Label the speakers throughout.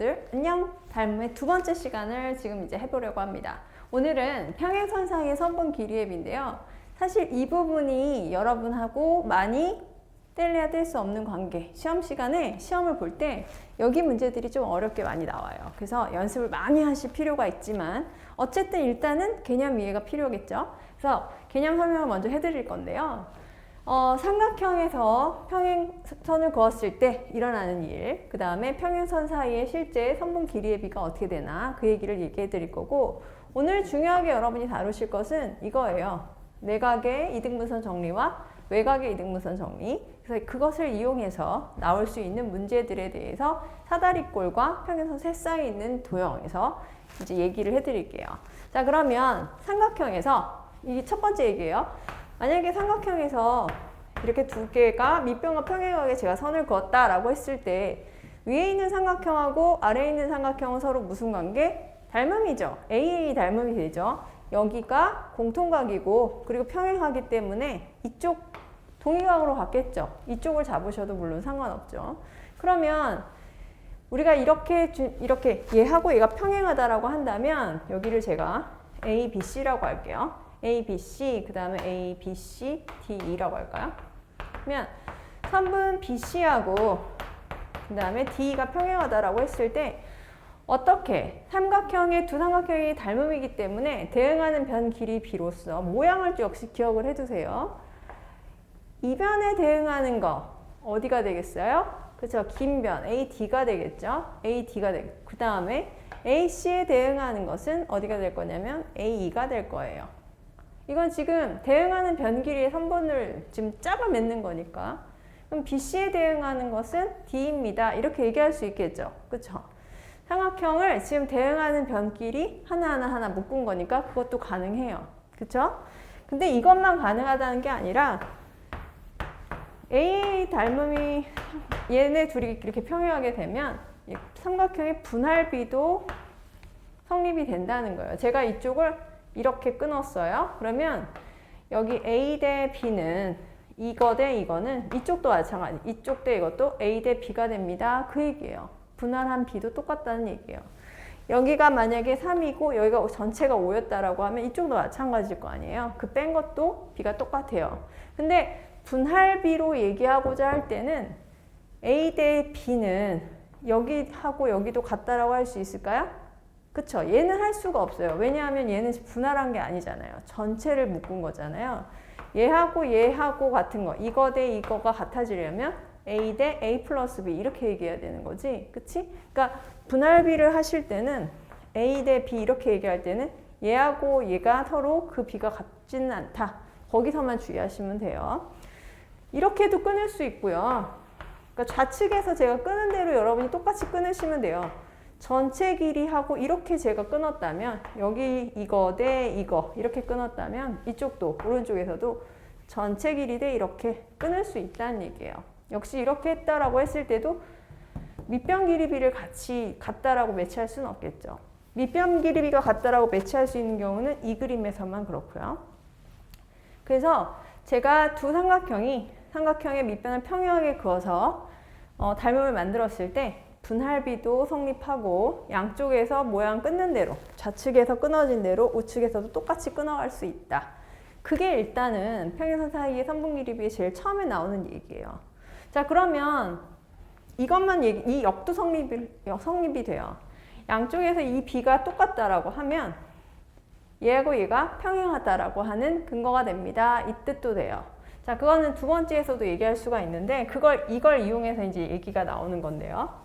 Speaker 1: 친구들 안녕! 닮음의 두 번째 시간을 지금 이제 해보려고 합니다. 오늘은 평행선상의 선분 기리앱인데요. 사실 이 부분이 여러분하고 많이 뗄래야 뗄 수 없는 관계, 시험 시간에 시험을 볼 때 여기 문제들이 좀 어렵게 많이 나와요. 그래서 연습을 많이 하실 필요가 있지만 어쨌든 일단은 개념 이해가 필요겠죠. 그래서 개념 설명을 먼저 해드릴 건데요. 삼각형에서 평행선을 그었을 때 일어나는 일, 그 다음에 평행선 사이에 실제 선분 기리의 비가 어떻게 되나 그 얘기를 얘기해 드릴 거고, 오늘 중요하게 여러분이 다루실 것은 이거예요. 내각의 이등분선 정리와 외곽의 이등분선 정리. 그래서 그것을 이용해서 나올 수 있는 문제들에 대해서 사다리꼴과 평행선 새쌍이 있는 도형에서 이제 얘기를 해드릴게요. 자, 그러면 삼각형에서 이게 첫 번째 얘기예요. 만약에 삼각형에서 이렇게 두 개가 밑변과 평행하게 제가 선을 그었다라고 했을 때 위에 있는 삼각형하고 아래에 있는 삼각형은 서로 무슨 관계? 닮음이죠. AA 닮음이 되죠. 여기가 공통각이고 그리고 평행하기 때문에 이쪽 동의각으로 갔겠죠. 이쪽을 잡으셔도 물론 상관없죠. 그러면 우리가 이렇게 얘하고 얘가 평행하다라고 한다면 여기를 제가 A, B, C라고 할게요. A, B, C, 그 다음에 A, B, C, D, E라고 할까요? 그러면 선분 B, C하고 그 다음에 D가 평행하다라고 했을 때 어떻게? 삼각형의 두 삼각형이 닮음이기 때문에 대응하는 변 길이 B로서 모양을 역시 기억을 해두세요. 이변에 대응하는 거 어디가 되겠어요? 그렇죠. 긴 변 AD가 되겠죠. AD가 되겠죠. 그 다음에 AC에 대응하는 것은 어디가 될 거냐면 AE가 될 거예요. 이건 지금 대응하는 변 길이의 선분을 지금 짝을 맺는 거니까. 그럼 BC에 대응하는 것은 D입니다. 이렇게 얘기할 수 있겠죠. 그렇죠? 삼각형을 지금 대응하는 변 길이 하나하나 묶은 거니까 그것도 가능해요. 그렇죠? 근데 이것만 가능하다는 게 아니라 AA 닮음이 얘네 둘이 이렇게 평행하게 되면 삼각형의 분할비도 성립이 된다는 거예요. 제가 이쪽을 이렇게 끊었어요. 그러면 여기 A 대 B는 이거 대 이거는 이쪽도 마찬가지. 이쪽 대 이것도 A 대 B가 됩니다. 그 얘기예요. 분할한 B도 똑같다는 얘기예요. 여기가 만약에 3이고 여기가 전체가 5였다라고 하면 이쪽도 마찬가지일 거 아니에요. 그 뺀 것도 B가 똑같아요. 근데 분할비로 얘기하고자 할 때는 A 대 B는 여기하고 여기도 같다라고 할 수 있을까요? 그쵸? 얘는 할 수가 없어요. 왜냐하면 얘는 분할한 게 아니잖아요. 전체를 묶은 거잖아요. 얘하고 같은 거, 이거 대 이거가 같아지려면 A 대 A 플러스 B 이렇게 얘기해야 되는 거지. 그치? 그러니까 분할비를 하실 때는 A 대 B 이렇게 얘기할 때는 얘하고 얘가 서로 그 B가 같지는 않다. 거기서만 주의하시면 돼요. 이렇게도 끊을 수 있고요. 그러니까 좌측에서 제가 끄는 대로 여러분이 똑같이 끊으시면 돼요. 전체 길이하고 이렇게 제가 끊었다면 여기 이거 대 이거 이렇게 끊었다면 이쪽도 오른쪽에서도 전체 길이 대 이렇게 끊을 수 있다는 얘기예요. 역시 이렇게 했다라고 했을 때도 밑변 길이비를 같이 같다라고 매치할 수는 없겠죠. 밑변 길이비가 같다라고 매치할 수 있는 경우는 이 그림에서만 그렇고요. 그래서 제가 두 삼각형의 밑변을 평행하게 그어서 닮음을 만들었을 때 분할비도 성립하고 양쪽에서 모양 끊는 대로 좌측에서 끊어진 대로 우측에서도 똑같이 끊어갈 수 있다. 그게 일단은 평행선 사이의 선분 기리비의 제일 처음에 나오는 얘기예요. 자, 그러면 이것만 이 역도 성립이 돼요. 양쪽에서 이 B가 똑같다라고 하면 얘하고 얘가 평행하다라고 하는 근거가 됩니다. 이 뜻도 돼요. 자, 그거는 두 번째에서도 얘기할 수가 있는데 이걸 이용해서 이제 얘기가 나오는 건데요.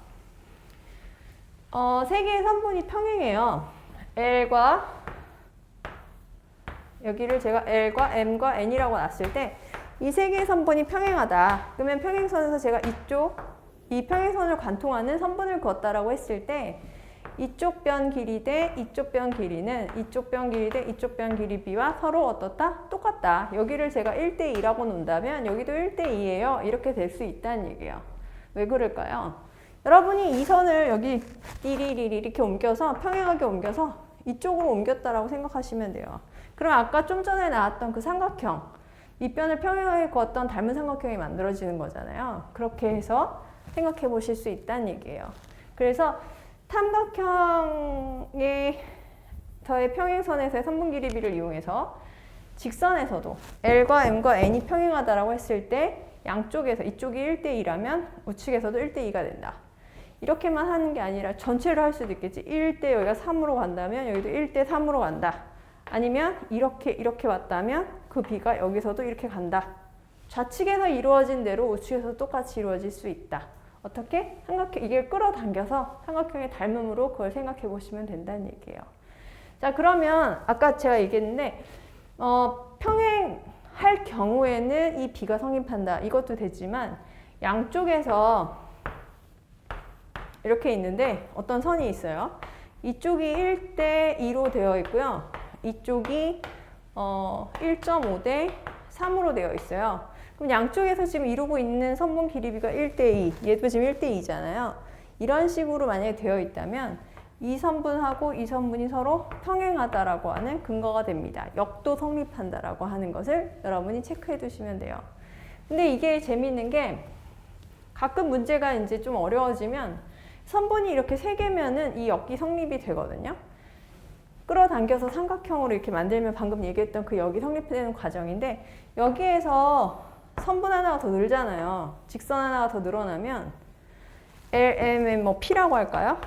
Speaker 1: 세 개의 선분이 평행해요. L과 여기를 제가 L과 M과 N이라고 놨을 때 이 세 개의 선분이 평행하다. 그러면 평행선에서 제가 이 평행선을 관통하는 선분을 그었다라고 했을 때 이쪽 변 길이 대 이쪽 변 길이는 이쪽 변 길이 대 이쪽 변 길이 B와 서로 어떻다? 똑같다. 여기를 제가 1대 2라고 놓는다면 여기도 1대 2예요. 이렇게 될 수 있다는 얘기예요. 왜 그럴까요? 여러분이 이 선을 여기 띠리리리 이렇게 옮겨서 평행하게 옮겨서 이쪽으로 옮겼다라고 생각하시면 돼요. 그럼 아까 좀 전에 나왔던 그 삼각형 밑변을 평행하게 그었던 닮은 삼각형이 만들어지는 거잖아요. 그렇게 해서 생각해 보실 수 있다는 얘기예요. 그래서 삼각형의 저의 평행선에서의 선분 길이비를 이용해서 직선에서도 L과 M과 N이 평행하다라고 했을 때 양쪽에서 이쪽이 1대2라면 우측에서도 1대2가 된다. 이렇게만 하는 게 아니라 전체를 할 수도 있겠지. 1대 여기가 3으로 간다면 여기도 1대3으로 간다. 아니면 이렇게 왔다면 그 B가 여기서도 이렇게 간다. 좌측에서 이루어진 대로 우측에서 똑같이 이루어질 수 있다. 어떻게? 삼각형, 이게 끌어당겨서 삼각형의 닮음으로 그걸 생각해 보시면 된다는 얘기예요. 자, 그러면 아까 제가 얘기했는데 평행할 경우에는 이 B가 성립한다. 이것도 되지만 양쪽에서 이렇게 있는데 어떤 선이 있어요. 이쪽이 1대2로 되어 있고요. 이쪽이 1.5대 3으로 되어 있어요. 그럼 양쪽에서 지금 이루고 있는 선분 길이비가 1대2, 얘도 지금 1대2잖아요. 이런 식으로 만약에 되어 있다면 이 선분하고 이 선분이 서로 평행하다라고 하는 근거가 됩니다. 역도 성립한다라고 하는 것을 여러분이 체크해 두시면 돼요. 근데 이게 재미있는 게 가끔 문제가 이제 좀 어려워지면 선분이 이렇게 3개면은 이 역이 성립이 되거든요. 끌어당겨서 삼각형으로 이렇게 만들면 방금 얘기했던 그 역이 성립되는 과정인데 여기에서 선분 하나가 더 늘잖아요. 직선 하나가 더 늘어나면 L, M, N, 뭐 P라고 할까요?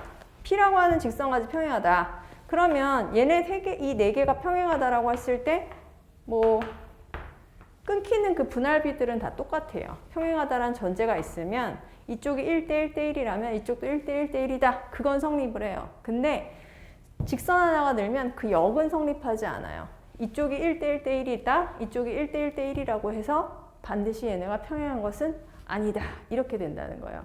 Speaker 1: P라고 하는 직선까지 평행하다. 그러면 얘네 3개, 이 4개가 평행하다라고 했을 때 뭐 끊기는 그 분할비들은 다 똑같아요. 평행하다라는 전제가 있으면 이쪽이 1대1대1이라면 이쪽도 1대1대1이다. 그건 성립을 해요. 근데 직선 하나가 늘면 그 역은 성립하지 않아요. 이쪽이 1대1대1이다. 이쪽이 1대1대1이라고 해서 반드시 얘네가 평행한 것은 아니다. 이렇게 된다는 거예요.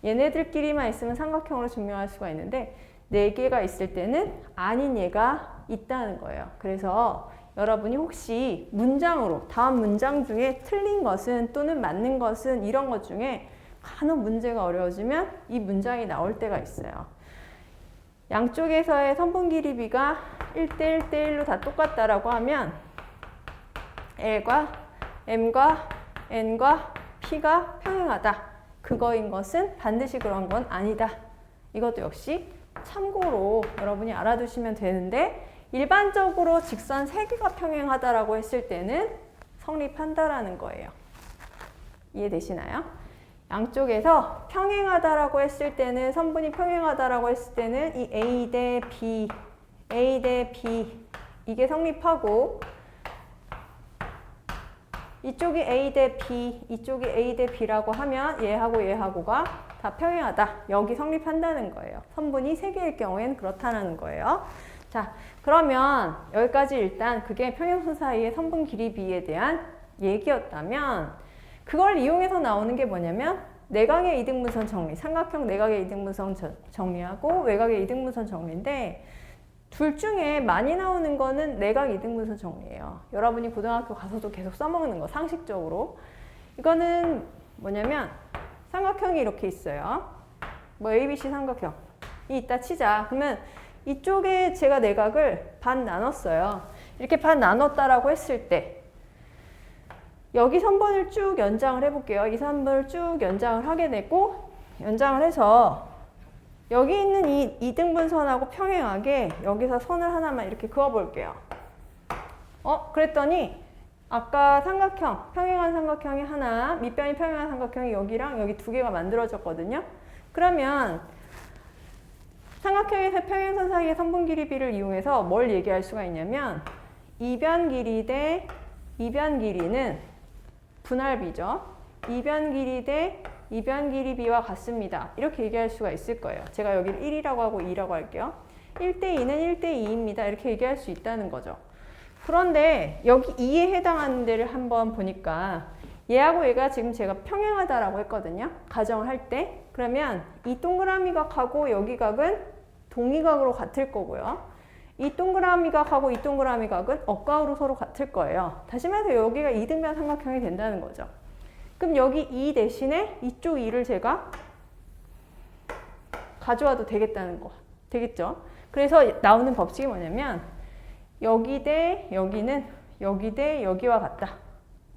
Speaker 1: 얘네들끼리만 있으면 삼각형으로 증명할 수가 있는데 4개가 있을 때는 아닌 얘가 있다는 거예요. 그래서 여러분이 혹시 문장으로 다음 문장 중에 틀린 것은 또는 맞는 것은 이런 것 중에 간혹 문제가 어려워지면 이 문장이 나올 때가 있어요. 양쪽에서의 선분 길이비가 1대1대1로 다 똑같다라고 하면 L과 M과 N과 P가 평행하다. 그거인 것은 반드시 그런 건 아니다. 이것도 역시 참고로 여러분이 알아두시면 되는데 일반적으로 직선 3개가 평행하다라고 했을 때는 성립한다라는 거예요. 이해되시나요? 양쪽에서 평행하다라고 했을 때는 선분이 평행하다라고 했을 때는 이 A 대 B, A 대 B 이게 성립하고 이쪽이 A 대 B, 이쪽이 A 대 B라고 하면 얘하고 얘하고가 다 평행하다. 여기 성립한다는 거예요. 선분이 3개일 경우에는 그렇다는 거예요. 자, 그러면 여기까지 일단 그게 평행선 사이의 선분 길이비에 대한 얘기였다면 그걸 이용해서 나오는 게 뭐냐면 내각의 이등분선 정리, 삼각형 내각의 이등분선 정리하고 외곽의 이등분선 정리인데 둘 중에 많이 나오는 거는 내각 이등분선 정리예요. 여러분이 고등학교 가서도 계속 써먹는 거 상식적으로. 이거는 뭐냐면 삼각형이 이렇게 있어요. 뭐 ABC 삼각형이 있다 치자. 그러면 이쪽에 제가 내각을 반 나눴어요. 이렇게 반 나눴다라고 했을 때 여기 선분을 쭉 연장을 해볼게요. 이 선분을 쭉 연장을 하게 되고 연장을 해서 여기 있는 이 이등분선하고 평행하게 여기서 선을 하나만 이렇게 그어볼게요. 그랬더니 아까 삼각형, 평행한 삼각형이 하나, 밑변이 평행한 삼각형이 여기랑 여기 2개가 만들어졌거든요. 그러면 삼각형의 평행선 사이의 선분 길이비를 이용해서 뭘 얘기할 수가 있냐면 이변 길이 대 이변 길이는 분할비죠. 이변 길이 대 이변 길이비와 같습니다. 이렇게 얘기할 수가 있을 거예요. 제가 여기를 1이라고 하고 2라고 할게요. 1대2는 1대2입니다. 이렇게 얘기할 수 있다는 거죠. 그런데 여기 2에 해당하는 데를 한번 보니까 얘하고 얘가 지금 제가 평행하다라고 했거든요. 가정을 할 때. 그러면 이 동그라미 각하고 여기 각은 동의각으로 같을 거고요. 이 동그라미 각하고 이 동그라미 각은 억각으로 서로 같을 거예요. 다시 말해서 여기가 이등변 삼각형이 된다는 거죠. 그럼 여기 2 대신에 이쪽 2를 제가 가져와도 되겠다는 거. 되겠죠? 그래서 나오는 법칙이 뭐냐면 여기 대 여기는 여기 대 여기와 같다.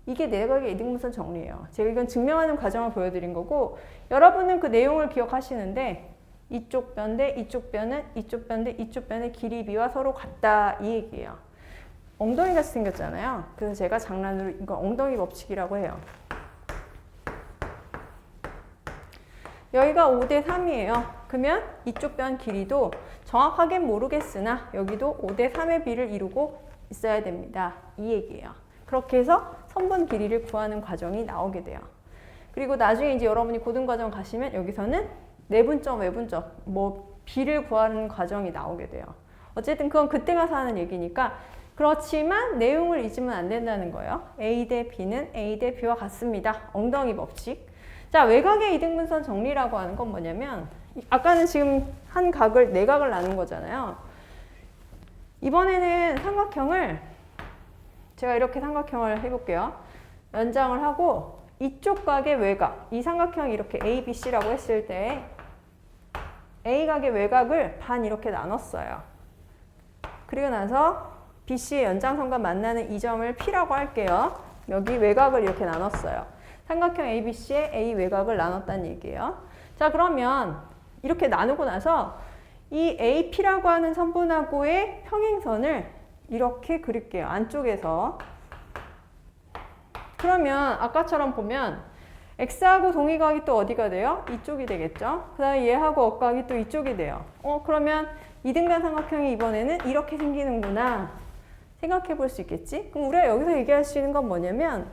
Speaker 1: 이게 내각의 이등분선 정리예요. 제가 이건 증명하는 과정을 보여드린 거고 여러분은 그 내용을 기억하시는데 이쪽 변 대 이쪽 변은 이쪽 변 대 이쪽 변의 길이 비와 서로 같다 이 얘기예요. 엉덩이 같이 생겼잖아요. 그래서 제가 장난으로 이거 엉덩이 법칙이라고 해요. 여기가 5대 3이에요. 그러면 이쪽 변 길이도 정확하게 모르겠으나 여기도 5대 3의 비를 이루고 있어야 됩니다. 이 얘기예요. 그렇게 해서 선분 길이를 구하는 과정이 나오게 돼요. 그리고 나중에 이제 여러분이 고등과정 가시면 여기서는 내분점, 외분점, 뭐 비를 구하는 과정이 나오게 돼요. 어쨌든 그건 그때 가서 하는 얘기니까 그렇지만 내용을 잊으면 안 된다는 거예요. A 대 B는 A 대 B와 같습니다. 엉덩이 법칙. 자, 외곽의 이등분선 정리라고 하는 건 뭐냐면 아까는 지금 한 각을 네 각을 나눈 거잖아요. 이번에는 삼각형을 제가 이렇게 삼각형을 해볼게요. 연장을 하고 이쪽 각의 외곽, 이 삼각형이 이렇게 A, B, C라고 했을 때 A각의 외곽을 반 이렇게 나눴어요. 그리고 나서 BC의 연장선과 만나는 이 점을 P라고 할게요. 여기 외곽을 이렇게 나눴어요. 삼각형 ABC의 A 외곽을 나눴다는 얘기예요. 자, 그러면 이렇게 나누고 나서 이 AP라고 하는 선분하고의 평행선을 이렇게 그릴게요. 안쪽에서. 그러면 아까처럼 보면 X하고 동의각이 또 어디가 돼요? 이쪽이 되겠죠? 그 다음에 얘하고 억각이 또 이쪽이 돼요. 그러면 이등간 삼각형이 이번에는 이렇게 생기는구나 생각해 볼 수 있겠지? 그럼 우리가 여기서 얘기할 수 있는 건 뭐냐면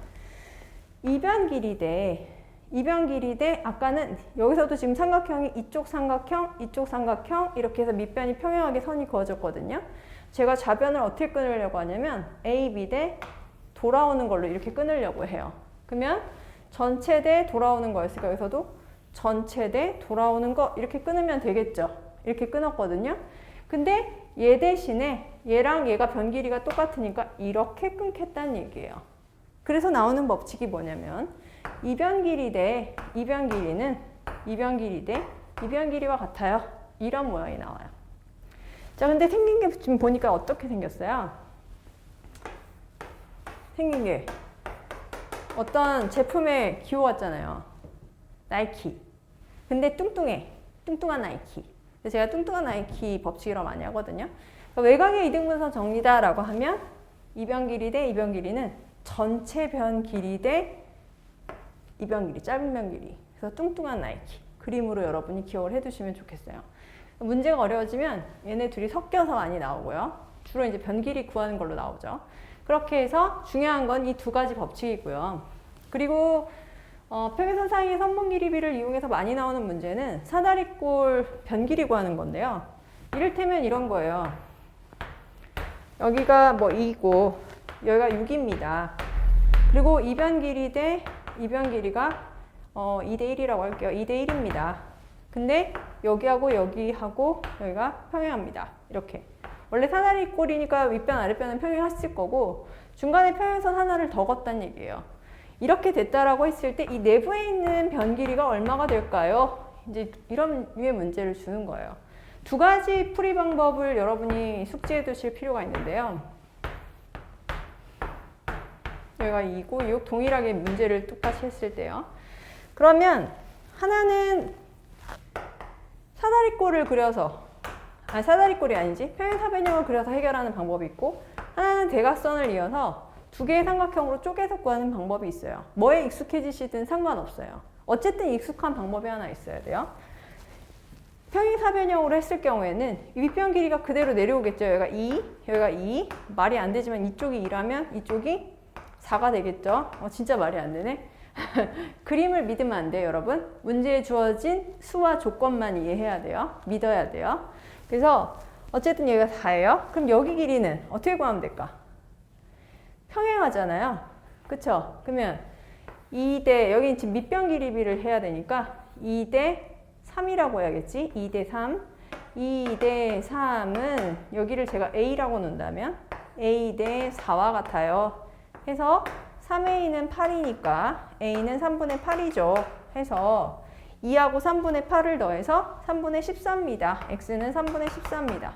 Speaker 1: 이변 길이 대 아까는 여기서도 지금 삼각형이 이쪽 삼각형 이렇게 해서 밑변이 평행하게 선이 그어졌거든요. 제가 좌변을 어떻게 끊으려고 하냐면 A, B 대 돌아오는 걸로 이렇게 끊으려고 해요. 그러면 전체 대 돌아오는 거였으니까 여기서도 전체 대 돌아오는 거 이렇게 끊으면 되겠죠. 이렇게 끊었거든요. 근데 얘 대신에 얘랑 얘가 변 길이가 똑같으니까 이렇게 끊겠다는 얘기예요. 그래서 나오는 법칙이 뭐냐면 이변 길이 대 이변 길이는 이변 길이 대 이변 길이와 같아요. 이런 모양이 나와요. 자, 근데 생긴 게 지금 보니까 어떻게 생겼어요? 생긴 게 어떤 제품에 기호 같잖아요. 나이키. 근데 뚱뚱한 나이키. 제가 뚱뚱한 나이키 법칙이라고 많이 하거든요. 그러니까 외곽의 이등분선 정리다라고 하면 이변 길이 대 이변 길이는 전체 변 길이 대 이변 길이, 짧은 변 길이. 그래서 뚱뚱한 나이키. 그림으로 여러분이 기억을 해두시면 좋겠어요. 문제가 어려워지면 얘네 둘이 섞여서 많이 나오고요. 주로 이제 변 길이 구하는 걸로 나오죠. 그렇게 해서 중요한 건 이 두 가지 법칙이고요. 그리고 평행선 사이의 선분 길이비를 이용해서 많이 나오는 문제는 사다리꼴 변 길이 구하는 건데요. 이를테면 이런 거예요. 여기가 뭐 2고 여기가 6입니다. 그리고 이변 길이 대 이변 길이가 2대 1이라고 할게요. 2대 1입니다. 근데 여기하고 여기하고 여기가 평행합니다. 이렇게. 원래 사다리꼴이니까 윗변 아랫변은 평행했을 거고 중간에 평행선 하나를 더 걷다는 얘기예요. 이렇게 됐다라고 했을 때 이 내부에 있는 변 길이가 얼마가 될까요? 이제 이런 류의 문제를 주는 거예요. 두 가지 풀이 방법을 여러분이 숙지해 두실 필요가 있는데요. 여기가 2고 6 동일하게 문제를 똑같이 했을 때요. 그러면 하나는 사다리꼴을 그려서 사다리꼴이 아니지 평행사변형을 그려서 해결하는 방법이 있고 하나는 대각선을 이어서 두 개의 삼각형으로 쪼개서 구하는 방법이 있어요. 뭐에 익숙해지시든 상관없어요. 어쨌든 익숙한 방법이 하나 있어야 돼요. 평행사변형으로 했을 경우에는 윗변 길이가 그대로 내려오겠죠. 여기가 2, 여기가 2. 말이 안 되지만 이쪽이 2라면 이쪽이 4가 되겠죠. 진짜 말이 안 되네. 그림을 믿으면 안 돼요, 여러분. 문제에 주어진 수와 조건만 이해해야 돼요. 믿어야 돼요. 그래서 어쨌든 여기가 4예요. 그럼 여기 길이는 어떻게 구하면 될까? 평행하잖아요. 그쵸? 그러면 2대, 여기 지금 밑변 길이비를 해야 되니까 2대 3이라고 해야겠지? 2대 3. 2대 3은 여기를 제가 A라고 놓는다면 A 대 4와 같아요. 해서 3A는 8이니까 A는 3분의 8이죠. 해서 2하고 3분의 8을 더해서 3분의 14입니다. X는 3분의 14입니다.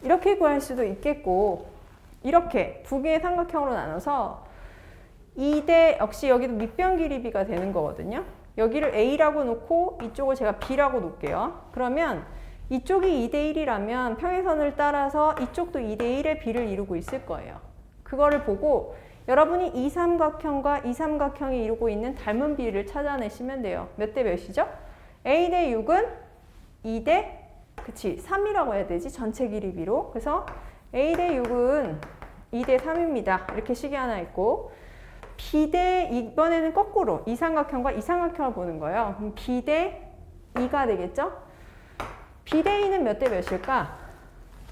Speaker 1: 이렇게 구할 수도 있겠고 이렇게 두 개의 삼각형으로 나눠서 2대 역시 여기도 밑변 길이비가 되는 거거든요. 여기를 A라고 놓고 이쪽을 제가 B라고 놓을게요. 그러면 이쪽이 2대 1이라면 평행선을 따라서 이쪽도 2대 1의 B를 이루고 있을 거예요. 그거를 보고 여러분이 이 삼각형과 이 삼각형이 이루고 있는 닮은 B를 찾아내시면 돼요. 몇 대 몇이죠? A 대 6은 2대 그치 3이라고 해야 되지 전체 길이 B로. 그래서 A 대 6은 2대 3입니다. 이렇게 식이 하나 있고 B 대 이번에는 거꾸로 이 삼각형과 이 삼각형을 보는 거예요. 그럼 B 대 2가 되겠죠? B 대 2는 몇 대 몇일까?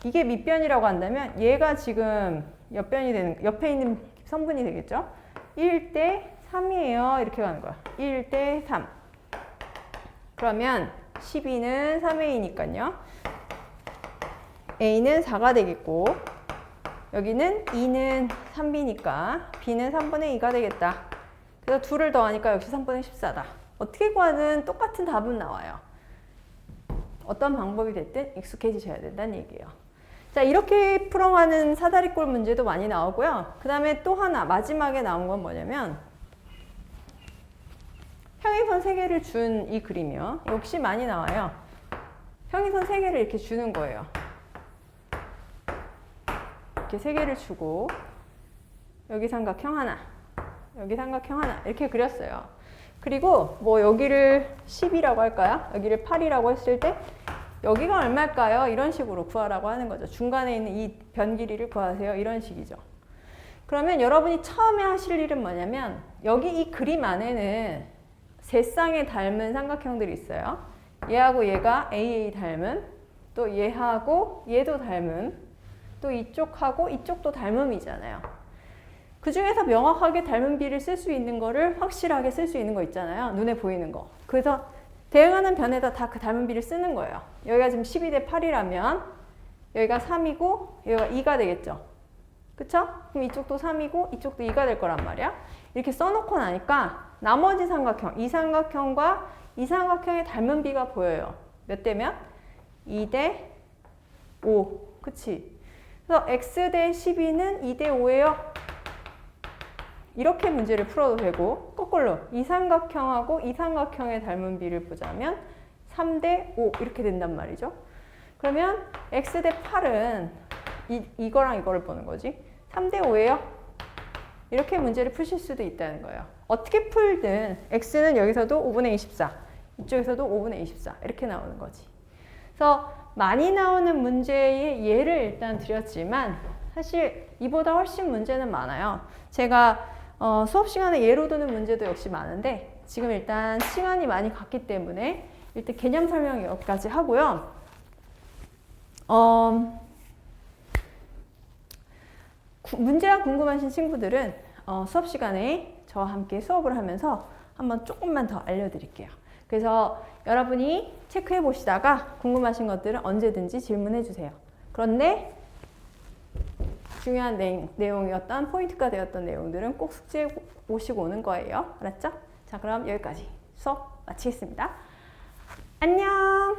Speaker 1: 이게 밑변이라고 한다면 얘가 지금 옆변이 되는 옆에 있는 성분이 되겠죠? 1대 3이에요. 이렇게 가는 거야. 1대 3. 그러면 12는 3A니까요. A는 4가 되겠고 여기는 2는 3B니까 B는 3분의 2가 되겠다. 그래서 2를 더하니까 역시 3분의 14다. 어떻게 구하든 똑같은 답은 나와요. 어떤 방법이 됐든 익숙해지셔야 된다는 얘기예요. 자, 이렇게 풀어가는 사다리꼴 문제도 많이 나오고요. 그 다음에 또 하나 마지막에 나온 건 뭐냐면 평행선 3개를 준 이 그림이요. 역시 많이 나와요. 평행선 3개를 이렇게 주는 거예요. 이렇게 3개를 주고 여기 삼각형 하나, 여기 삼각형 하나 이렇게 그렸어요. 그리고 뭐 여기를 10이라고 할까요? 여기를 8이라고 했을 때 여기가 얼마일까요? 이런 식으로 구하라고 하는 거죠. 중간에 있는 이 변 길이를 구하세요. 이런 식이죠. 그러면 여러분이 처음에 하실 일은 뭐냐면 여기 이 그림 안에는 세 쌍의 닮은 삼각형들이 있어요. 얘하고 얘가 AA 닮은, 또 얘하고 얘도 닮은, 또 이쪽하고 이쪽도 닮음이잖아요. 그 중에서 명확하게 닮은 B를 쓸 수 있는 거를 확실하게 쓸 수 있는 거 있잖아요. 눈에 보이는 거. 그래서 대응하는 변에다 다 그 닮은 B를 쓰는 거예요. 여기가 지금 12대 8이라면 여기가 3이고 여기가 2가 되겠죠. 그쵸? 그럼 이쪽도 3이고 이쪽도 2가 될 거란 말이야. 이렇게 써놓고 나니까 나머지 삼각형, 이 삼각형과 이 삼각형의 닮은 B가 보여요. 몇 대면? 2대 5. 그치? 그래서 x 대 12는 2대 5예요. 이렇게 문제를 풀어도 되고 거꾸로 이 삼각형하고 이 삼각형의 닮은 B를 보자면 3대 5 이렇게 된단 말이죠. 그러면 x 대 8은 이거랑 이거를 보는 거지. 3대 5예요. 이렇게 문제를 푸실 수도 있다는 거예요. 어떻게 풀든 x는 여기서도 5분의 24, 이쪽에서도 5분의 24 이렇게 나오는 거지. 그래서 많이 나오는 문제의 예를 일단 드렸지만 사실 이보다 훨씬 문제는 많아요. 제가 수업 시간에 예로 드는 문제도 역시 많은데 지금 일단 시간이 많이 갔기 때문에 일단 개념 설명 여기까지 하고요. 문제가 궁금하신 친구들은 수업 시간에 저와 함께 수업을 하면서 한번 조금만 더 알려드릴게요. 그래서 여러분이 체크해 보시다가 궁금하신 것들은 언제든지 질문해 주세요. 그런데 중요한 내용이었던 포인트가 되었던 내용들은 꼭 숙지해 오시고 오는 거예요. 알았죠? 자, 그럼 여기까지 수업 마치겠습니다. 안녕!